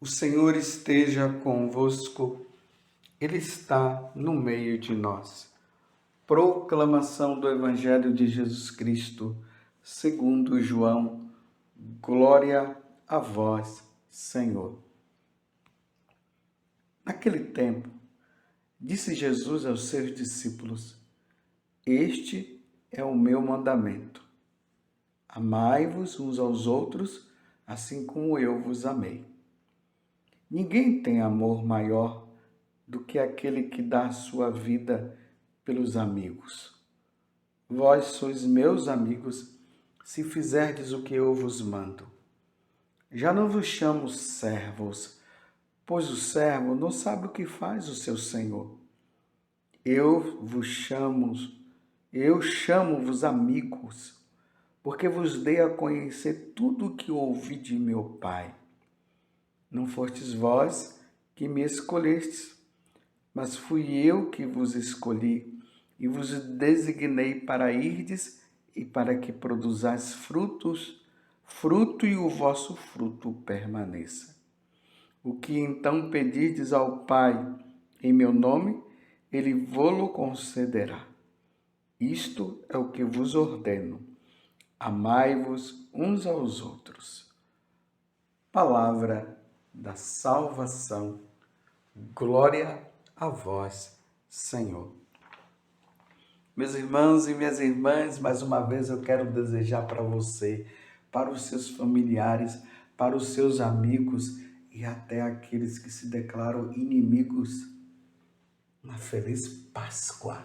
O Senhor esteja convosco, Ele está no meio de nós. Proclamação do Evangelho de Jesus Cristo, segundo João. Glória a vós, Senhor. Naquele tempo, disse Jesus aos seus discípulos: Este é o meu mandamento. Amai-vos uns aos outros, assim como eu vos amei. Ninguém tem amor maior do que aquele que dá a sua vida pelos amigos. Vós sois meus amigos, se fizerdes o que eu vos mando. Já não vos chamo servos, pois o servo não sabe o que faz o seu senhor. Eu chamo-vos amigos, porque vos dei a conhecer tudo o que ouvi de meu Pai. Não fostes vós que me escolhestes, mas fui eu que vos escolhi e vos designei para irdes e para que produzais fruto e o vosso fruto permaneça. O que então pedirdes ao Pai em meu nome, Ele vô-lo concederá. Isto é o que vos ordeno: amai-vos uns aos outros. Palavra da salvação. Glória a vós, Senhor. Meus irmãos e minhas irmãs, mais uma vez eu quero desejar para você, para os seus familiares, para os seus amigos e até aqueles que se declaram inimigos, uma feliz Páscoa.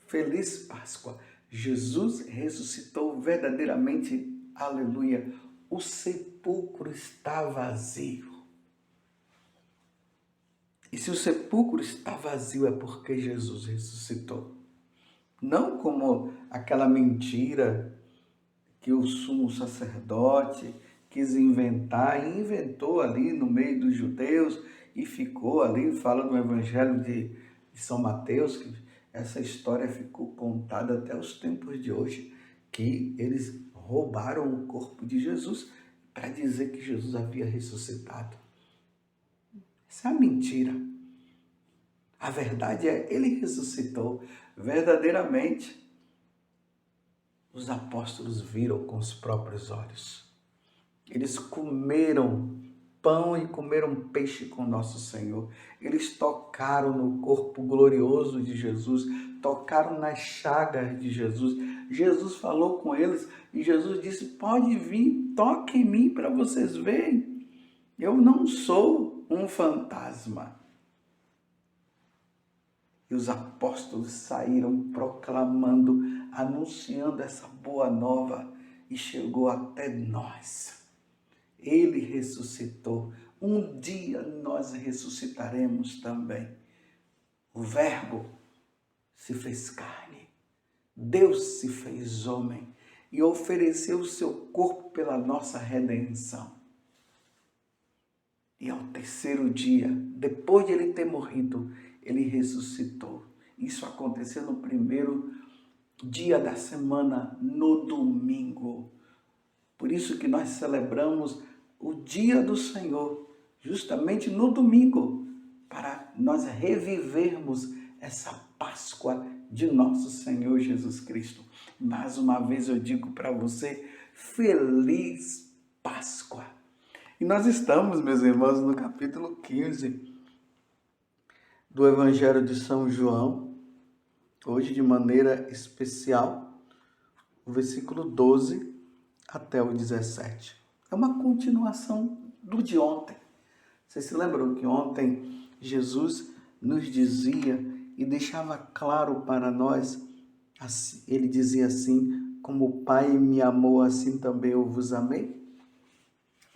Feliz Páscoa. Jesus ressuscitou verdadeiramente, aleluia. O sepulcro está vazio. E se o sepulcro está vazio é porque Jesus ressuscitou. Não como aquela mentira que o sumo sacerdote quis inventar e inventou ali no meio dos judeus e ficou ali, fala no Evangelho de São Mateus, que essa história ficou contada até os tempos de hoje, que eles roubaram o corpo de Jesus para dizer que Jesus havia ressuscitado. Essa é a mentira. A verdade é, ele ressuscitou verdadeiramente. Os apóstolos viram com os próprios olhos. Eles comeram pão e comeram peixe com nosso Senhor. Eles tocaram no corpo glorioso de Jesus, tocaram nas chagas de Jesus. Jesus falou com eles e Jesus disse: pode vir, toque em mim para vocês verem. Eu não sou um fantasma. E os apóstolos saíram proclamando, anunciando essa boa nova e chegou até nós. Ele ressuscitou. Um dia nós ressuscitaremos também. O Verbo se fez carne. Deus se fez homem e ofereceu o seu corpo pela nossa redenção. E ao terceiro dia, depois de ele ter morrido, ele ressuscitou. Isso aconteceu no primeiro dia da semana, no domingo. Por isso que nós celebramos o dia do Senhor, justamente no domingo, para nós revivermos essa Páscoa de nosso Senhor Jesus Cristo. Mais uma vez eu digo para você, feliz Páscoa! E nós estamos, meus irmãos, no capítulo 15 do Evangelho de São João, hoje de maneira especial, o versículo 12 até o 17. É uma continuação do de ontem. Vocês se lembram que ontem Jesus nos dizia e deixava claro para nós, ele dizia assim: como o Pai me amou, assim também eu vos amei.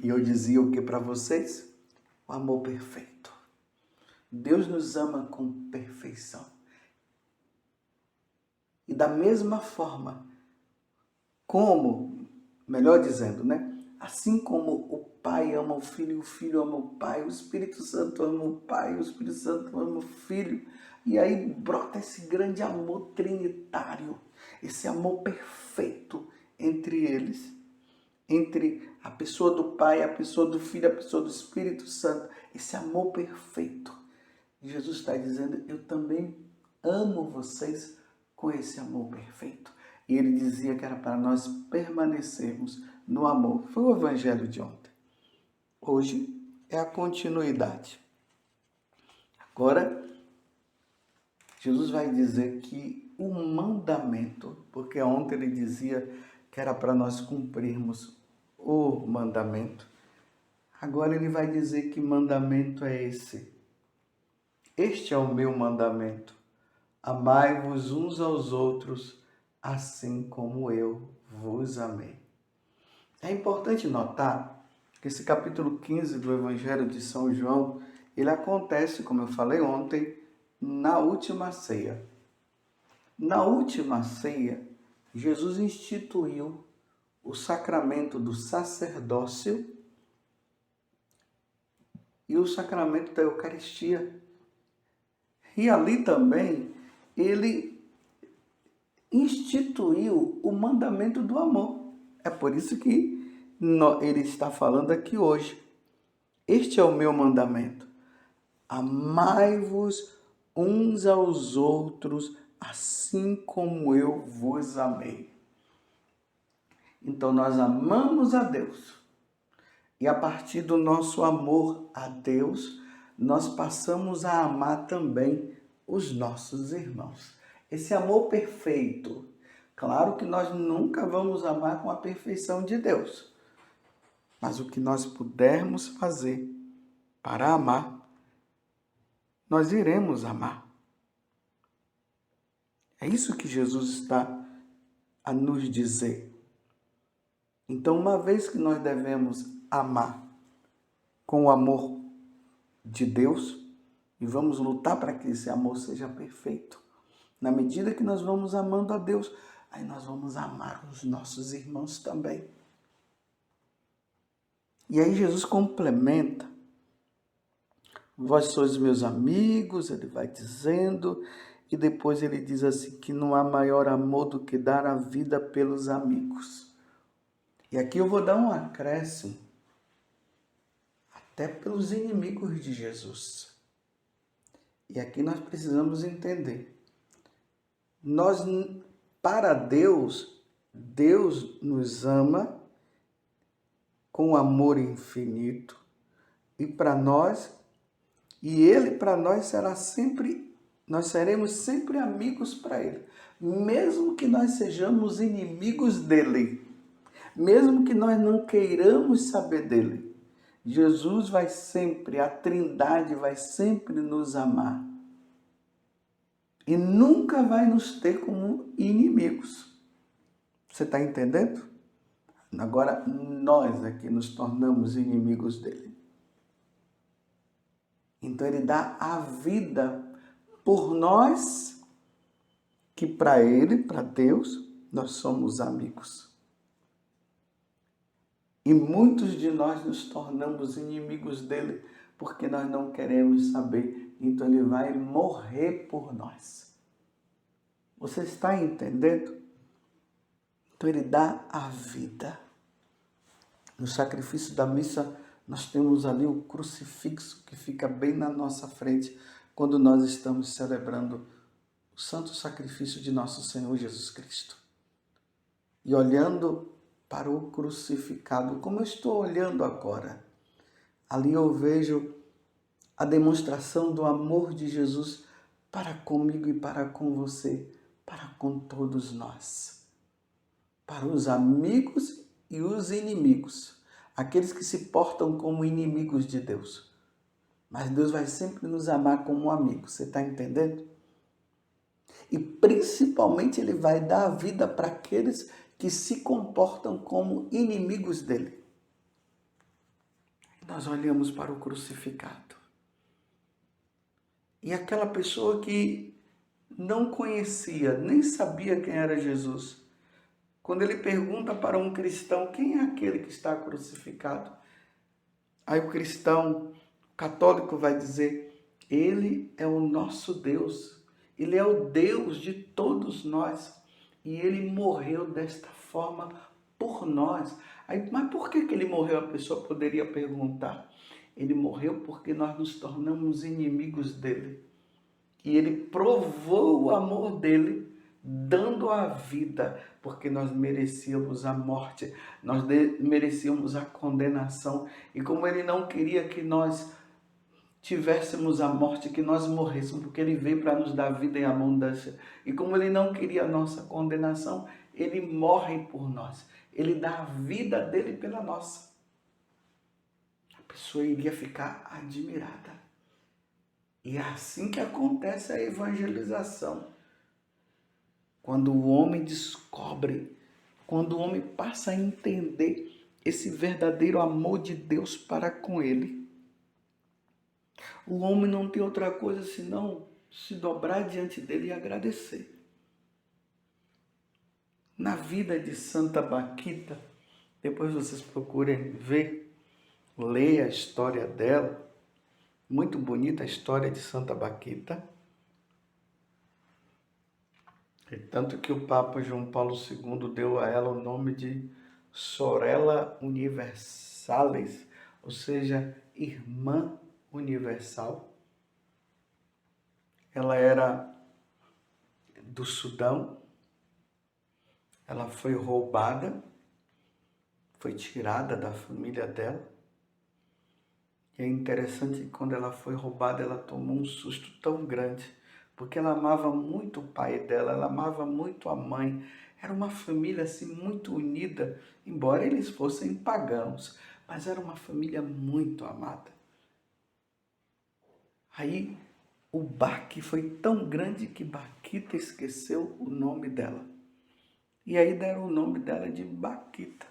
E eu dizia o que para vocês? O amor perfeito. Deus nos ama com perfeição. E da mesma forma, melhor dizendo, assim como o Pai ama o Filho ama o Pai, o Espírito Santo ama o Pai, o Espírito Santo ama o Filho. E aí brota esse grande amor trinitário. esse amor perfeito entre eles, entre a pessoa do Pai, a pessoa do Filho, a pessoa do Espírito Santo, esse amor perfeito. E Jesus está dizendo, eu também amo vocês com esse amor perfeito. E ele dizia que era para nós permanecermos no amor. Foi o evangelho de ontem. Hoje é a continuidade. Agora, Jesus vai dizer que o mandamento, porque ontem ele dizia que era para nós cumprirmos o mandamento, agora ele vai dizer que mandamento é esse. Este é o meu mandamento. Amai-vos uns aos outros, assim como eu vos amei. É importante notar que esse capítulo 15 do Evangelho de São João, ele acontece, como eu falei ontem, na última ceia. Na última ceia, Jesus instituiu o sacramento do sacerdócio e o sacramento da Eucaristia. E ali também ele instituiu o mandamento do amor. É por isso que ele está falando aqui hoje. Este é o meu mandamento. Amai-vos uns aos outros, assim como eu vos amei. Então nós amamos a Deus. E a partir do nosso amor a Deus, nós passamos a amar também os nossos irmãos. Esse amor perfeito. Claro que nós nunca vamos amar com a perfeição de Deus. Mas o que nós pudermos fazer para amar, nós iremos amar. É isso que Jesus está a nos dizer. Então, uma vez que nós devemos amar com o amor de Deus, e vamos lutar para que esse amor seja perfeito, na medida que nós vamos amando a Deus, aí nós vamos amar os nossos irmãos também. E aí Jesus complementa, vós sois meus amigos, ele vai dizendo, e depois ele diz assim, que não há maior amor do que dar a vida pelos amigos. E aqui eu vou dar um acréscimo, até pelos inimigos de Jesus. E aqui nós precisamos entender. Para Deus, Deus nos ama com amor infinito. E para nós, Ele para nós nós seremos sempre amigos para Ele. Mesmo que nós sejamos inimigos dEle. Mesmo que nós não queiramos saber dEle. Jesus vai sempre, a Trindade vai sempre nos amar. E nunca vai nos ter como inimigos. Você está entendendo? Agora, nós aqui nos tornamos inimigos dele. Então, ele dá a vida por nós, que para ele, para Deus, nós somos amigos. E muitos de nós nos tornamos inimigos dele, porque nós não queremos saber. Então, ele vai morrer por nós. Você está entendendo? Então, ele dá a vida. No sacrifício da missa, nós temos ali o crucifixo que fica bem na nossa frente quando nós estamos celebrando o santo sacrifício de nosso Senhor Jesus Cristo. E olhando para o crucificado, como eu estou olhando agora, ali eu vejo a demonstração do amor de Jesus para comigo e para com você, para com todos nós, para os amigos e os inimigos, aqueles que se portam como inimigos de Deus. Mas Deus vai sempre nos amar como amigos, você está entendendo? E principalmente Ele vai dar a vida para aqueles que se comportam como inimigos dEle. Nós olhamos para o crucificado. E aquela pessoa que não conhecia, nem sabia quem era Jesus, quando ele pergunta para um cristão, quem é aquele que está crucificado? Aí o cristão católico vai dizer, ele é o nosso Deus. Ele é o Deus de todos nós. e ele morreu desta forma por nós. Aí, mas por que ele morreu? A pessoa poderia perguntar. Ele morreu porque nós nos tornamos inimigos dele. E ele provou o amor dele, dando a vida, porque nós merecíamos a morte, nós merecíamos a condenação. E como ele não queria que nós tivéssemos a morte, que nós morrêssemos, porque ele veio para nos dar vida em abundância. E como ele não queria a nossa condenação, ele morre por nós. Ele dá a vida dele pela nossa. A pessoa iria ficar admirada. E é assim que acontece a evangelização. Quando o homem descobre, quando o homem passa a entender esse verdadeiro amor de Deus para com ele, o homem não tem outra coisa senão se dobrar diante dele e agradecer. Na vida de Santa Baquita, depois vocês procurem ver, ler a história dela, muito bonita a história de Santa Baquita. E tanto que o Papa João Paulo II deu a ela o nome de Sorella Universalis, ou seja, Irmã Universal. Ela era do Sudão, ela foi roubada, foi tirada da família dela. E é interessante que quando ela foi roubada, ela tomou um susto tão grande, porque ela amava muito o pai dela, ela amava muito a mãe. Era uma família assim muito unida, embora eles fossem pagãos, mas era uma família muito amada. Aí o baque foi tão grande que Baquita esqueceu o nome dela. E aí deram o nome dela de Baquita,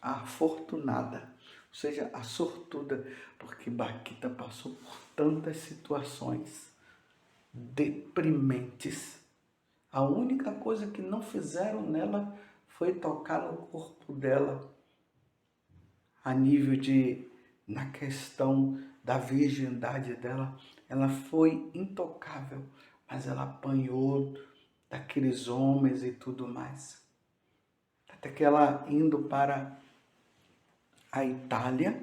a afortunada, ou seja, a sortuda, porque Baquita passou por tantas situações deprimentes. A única coisa que não fizeram nela foi tocar no corpo dela, a nível de, na questão da virgindade dela, ela foi intocável, mas ela apanhou daqueles homens e tudo mais. Até que ela indo para a Itália,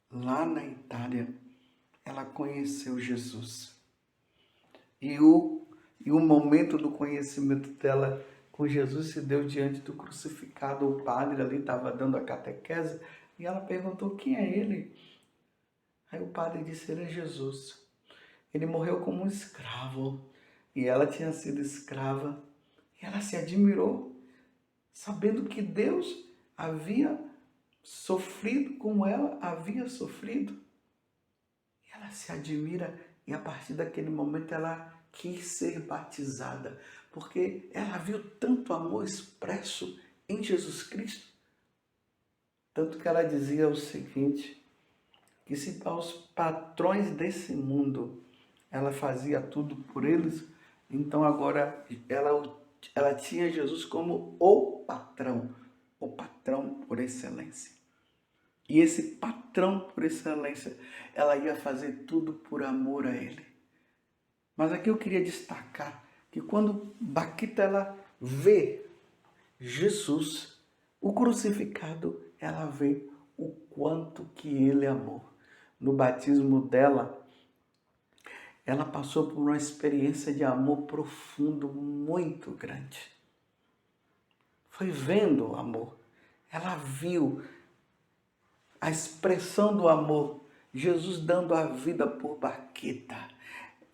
lá na Itália, ela conheceu Jesus. E o momento do conhecimento dela com Jesus se deu diante do crucificado. O padre ali estava dando a catequese e ela perguntou: quem é ele? Aí o padre disse: ele é Jesus. Ele morreu como um escravo e ela tinha sido escrava. E ela se admirou, sabendo que Deus havia sofrido como ela havia sofrido. E ela se admira e a partir daquele momento ela quis ser batizada, porque ela viu tanto amor expresso em Jesus Cristo. Tanto que ela dizia o seguinte, que se para os patrões desse mundo ela fazia tudo por eles, então agora ela tinha Jesus como o patrão por excelência. E esse patrão por excelência, ela ia fazer tudo por amor a ele. Mas aqui eu queria destacar que quando Baquita ela vê Jesus, o crucificado, ela vê o quanto que ele amou. No batismo dela, ela passou por uma experiência de amor profundo muito grande. Foi vendo o amor. Ela viu a expressão do amor. Jesus dando a vida por Baquita.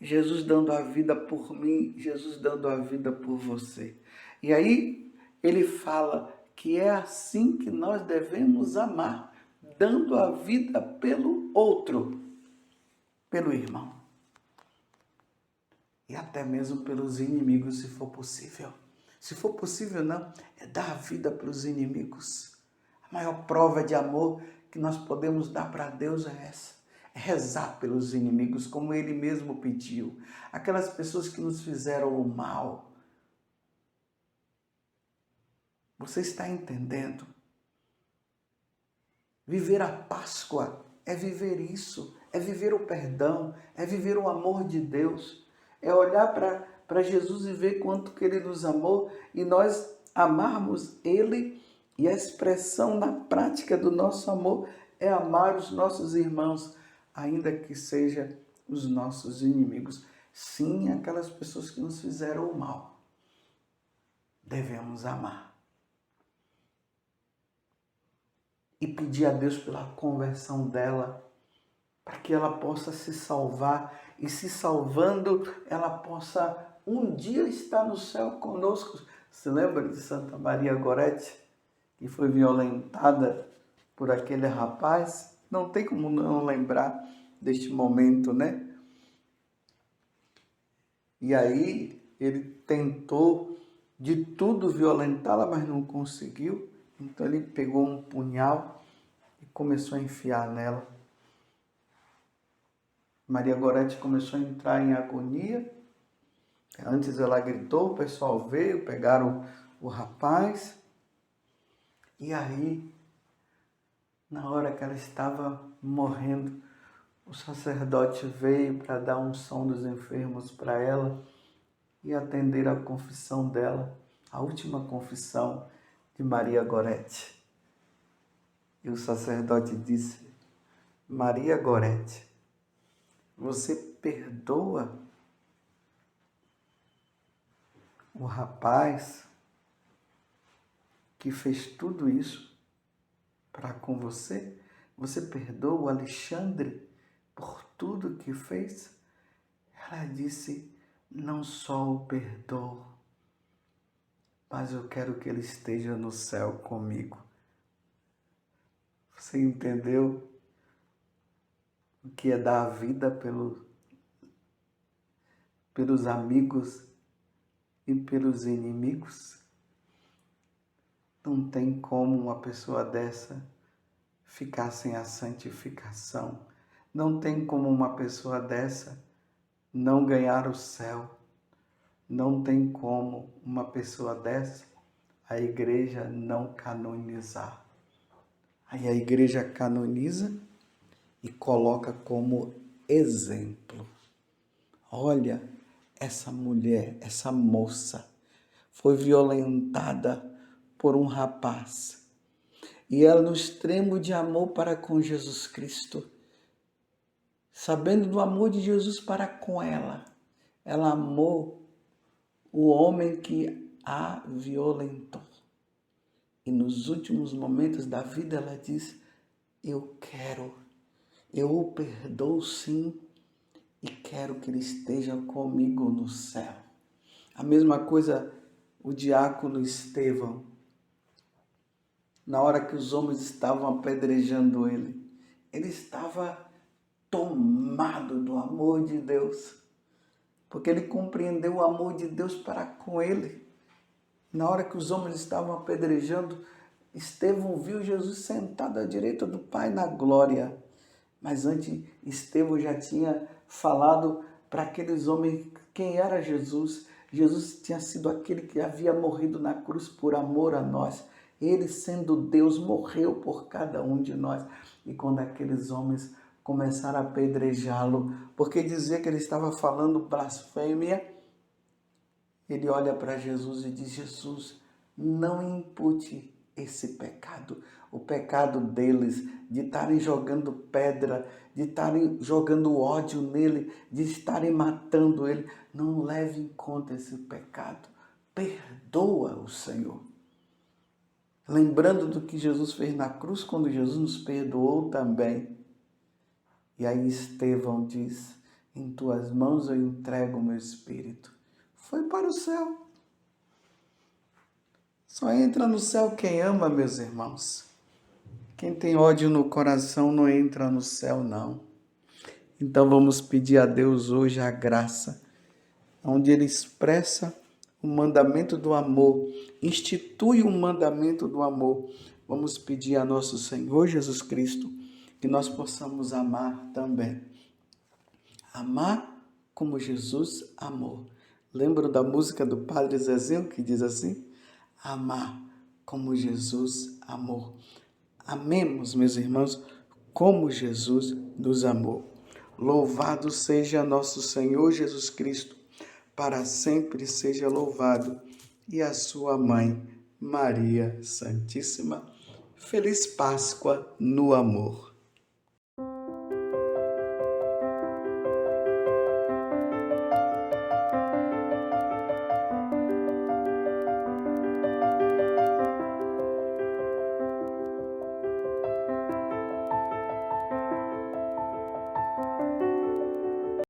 Jesus dando a vida por mim. Jesus dando a vida por você. E aí ele fala que é assim que nós devemos amar. Dando a vida pelo outro. Pelo irmão. E até mesmo pelos inimigos, se for possível. Se for possível, não, é dar a vida para os inimigos. A maior prova de amor que nós podemos dar para Deus é essa. É rezar pelos inimigos, como Ele mesmo pediu. Aquelas pessoas que nos fizeram o mal. Você está entendendo? Viver a Páscoa é viver isso. É viver o perdão. É viver o amor de Deus. É olhar para Jesus e ver quanto que Ele nos amou e nós amarmos Ele. E a expressão na prática do nosso amor é amar os nossos irmãos, ainda que sejam os nossos inimigos. Sim, aquelas pessoas que nos fizeram o mal, devemos amar. E pedir a Deus pela conversão dela, para que ela possa se salvar e, se salvando, ela possa um dia estar no céu conosco. Se lembra de Santa Maria Gorete, que foi violentada por aquele rapaz? Não tem como não lembrar deste momento, né? E aí ele tentou de tudo violentá-la, mas não conseguiu. Então ele pegou um punhal e começou a enfiar nela. Maria Gorete começou a entrar em agonia. Antes ela gritou, o pessoal veio, pegaram o rapaz. E aí, na hora que ela estava morrendo, o sacerdote veio para dar unção dos enfermos para ela e atender a confissão dela, a última confissão de Maria Gorete. E o sacerdote disse: Maria Gorete, você perdoa o rapaz que fez tudo isso para com você? Você perdoa o Alexandre por tudo que fez? Ela disse: não só o perdoo, mas eu quero que ele esteja no céu comigo. Você entendeu o que é dar a vida pelos amigos e pelos inimigos? Não tem como uma pessoa dessa ficar sem a santificação. Não tem como uma pessoa dessa não ganhar o céu. Não tem como uma pessoa dessa a igreja não canonizar. Aí a igreja canoniza e coloca como exemplo. Olha, essa mulher, essa moça, foi violentada por um rapaz. E ela, no extremo de amor para com Jesus Cristo, sabendo do amor de Jesus para com ela, ela amou o homem que a violentou. E nos últimos momentos da vida ela diz: eu o perdoo sim, e quero que ele esteja comigo no céu. A mesma coisa o diácono Estevão, na hora que os homens estavam apedrejando ele estava tomado do amor de Deus, porque ele compreendeu o amor de Deus para com ele. Na hora que os homens estavam apedrejando, Estevão viu Jesus sentado à direita do Pai na glória. Mas antes, Estevão já tinha falado para aqueles homens quem era Jesus. Jesus tinha sido aquele que havia morrido na cruz por amor a nós. Ele, sendo Deus, morreu por cada um de nós. E quando aqueles homens começaram a apedrejá-lo, porque dizia que ele estava falando blasfêmia, ele olha para Jesus e diz: Jesus, não impute esse pecado, o pecado deles, de estarem jogando pedra, de estarem jogando ódio nele, de estarem matando ele. Não leve em conta esse pecado. Perdoa o Senhor. Lembrando do que Jesus fez na cruz, quando Jesus nos perdoou também. E aí Estevão diz: em tuas mãos eu entrego o meu espírito. Foi para o céu. Só entra no céu quem ama, meus irmãos. Quem tem ódio no coração não entra no céu, não. Então vamos pedir a Deus hoje a graça, onde Ele expressa o mandamento do amor, institui o mandamento do amor. Vamos pedir a nosso Senhor Jesus Cristo que nós possamos amar também. Amar como Jesus amou. Lembro da música do Padre Zezinho que diz assim: amar como Jesus amou. Amemos, meus irmãos, como Jesus nos amou. Louvado seja nosso Senhor Jesus Cristo, para sempre seja louvado, e a sua mãe, Maria Santíssima. Feliz Páscoa no amor.